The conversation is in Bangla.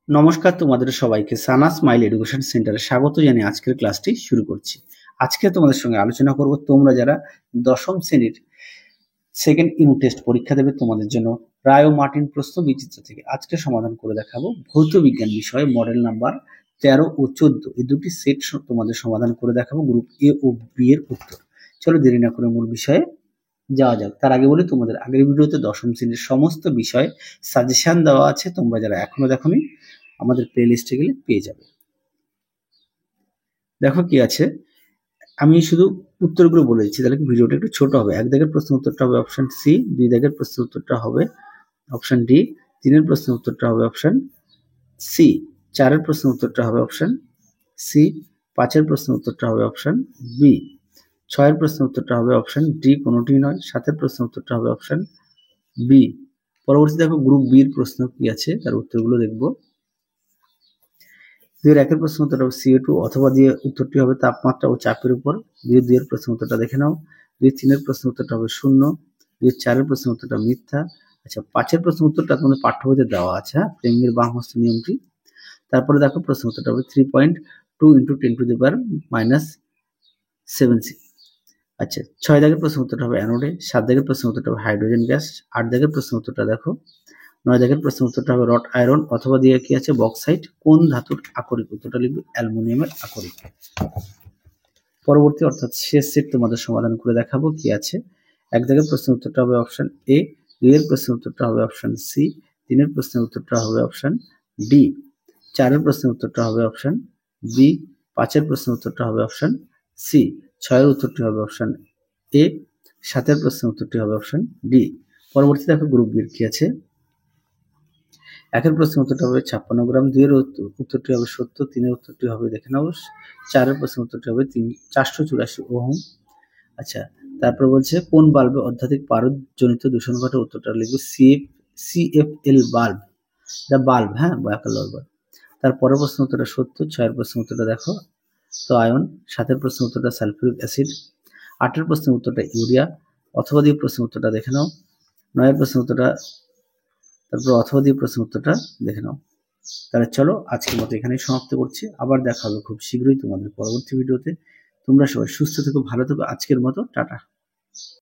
নমস্কার তোমাদের সবাইকে সানা স্মাইল এডুকেশন সেন্টারে স্বাগত জানিয়ে আজকের ক্লাসটি শুরু করছি। আজকে তোমাদের সঙ্গে আলোচনা করব তোমরা যারা দশম শ্রেণীর সেকেন্ড ইউনিট টেস্ট পরীক্ষা দেবে তোমাদের জন্য রায় ও মার্টিন প্রশ্ন বিচিত্র থেকে আজকে সমাধান করে দেখাবো ভৌত বিজ্ঞান বিষয়ে মডেল নাম্বার 13 ও 14 এই দুটি সেট তোমাদের সমাধান করে দেখাবো গ্রুপ এ ও বি এর উত্তর। চলো দেরি না করে মূল বিষয়ে যাওয়া যাক। তার আগে বলি তোমাদের আগের ভিডিওতে দশম শ্রেণীর সমস্ত বিষয় সাজেশন দেওয়া আছে, তোমরা যারা এখনো দেখোনি আমাদের প্লে লিস্টে গেলে পেয়ে যাবে। দেখো কি আছে, আমি শুধু উত্তরগুলো বলে দিচ্ছি, তাহলে ভিডিওটা একটু ছোট হবে। এক দাগের প্রশ্ন উত্তরটা হবে অপশন সি, দুই দাগের প্রশ্ন উত্তরটা হবে অপশন ডি, তিনের প্রশ্ন উত্তরটা হবে অপশন সি, চারের প্রশ্ন উত্তরটা হবে অপশন সি, পাঁচের প্রশ্ন উত্তরটা হবে অপশন বি, ছয়ের প্রশ্ন উত্তরটা হবে অপশন ডি কোনোটি নয়, সাতের প্রশ্ন উত্তরটা হবে অপশন বি। পরবর্তী দেখো গ্রুপ বির প্রশ্ন কি আছে তার উত্তরগুলো দেখবো। দুইয়ের একের প্রশ্ন উত্তরটা হবে CO2 অথবা দিয়ে উত্তরটি হবে তাপমাত্রা ও চাপের উপর। দুইয়ের প্রশ্ন উত্তরটা দেখে নাও। দুই তিনের প্রশ্ন উত্তরটা হবে শূন্য। দুই চারের প্রশ্ন উত্তরটা মিথ্যা। আচ্ছা, পাঁচের প্রশ্ন উত্তরটা তোমাদের পাঠ্য বইতে দেওয়া আছে, হ্যাঁ, ফ্লেমিংয়ের বাম হস্ত নিয়মটি। তারপরে দেখো প্রশ্ন উত্তরটা হবে 3.2 × 10⁻⁷ আচ্ছা, 6 দাগের প্রশ্ন উত্তরটা হবে অ্যানোডে, 7 দাগের প্রশ্ন উত্তরটা হবে হাইড্রোজেন গ্যাস, 8 দাগের প্রশ্ন উত্তরটা দেখো, 9 দাগের প্রশ্ন উত্তরটা হবে রড আয়রন অথবা দিয়ে কি আছে বক্সাইট, কোন ধাতুর আকরিক, উত্তরটা লিখবে অ্যালুমিনিয়ামের আকরিক। পরবর্তী অর্থাৎ শেষ সেট তোমাদের সমাধান করে দেখাবো কি আছে। এক দাগের প্রশ্ন উত্তরটা হবে অপশন এ, দুইয়ের প্রশ্ন উত্তরটা হবে অপশন সি, তিনের প্রশ্নের উত্তরটা হবে অপশন ডি, চারের প্রশ্নের উত্তরটা হবে অপশন বি, পাঁচের প্রশ্নের উত্তরটা হবে অপশন সি, ছয়ের উত্তরটি হবে অপশন এ, সাতের প্রশ্নের উত্তরটি হবে অপশন ডি। পরবর্তী দেখো গ্রুপ বি কি আছে। একের প্রশ্নের উত্তরটা হবে 56 গ্রাম, দুইয়ের উত্তরটি হবে 70, তিনের উত্তরটি হবে দেখে নাও, চারের প্রশ্নের উত্তরটি হবে 484 ওহম। আচ্ছা, তারপর বলছে কোন বাল্বে অত্যাধিক পারদ জনিত দূষণ ঘটে, উত্তরটা লিখবে CFL বাল্ব, এটা বাল্ব, হ্যাঁ, বাল্ব। তার পরের প্রশ্ন উত্তরটা 70, ছয়ের প্রশ্ন উত্তরটা দেখো তো আয়ন, সাতের প্রশ্ন উত্তরটা সালফিউরিক অ্যাসিড, আটের প্রশ্নের উত্তরটা ইউরিয়া অথবা দিয়ে প্রশ্ন উত্তরটা দেখে নাও, নয়ের প্রশ্ন উত্তরটা তারপর অথবা দিয়ে প্রশ্ন উত্তরটা দেখে নাও। তাহলে চলো আজকের মতো এখানেই সমাপ্ত করছি, আবার দেখা হবে খুব শীঘ্রই তোমাদের পরবর্তী ভিডিওতে। তোমরা সবাই সুস্থ থেকো, ভালো থেকো, আজকের মতো টাটা।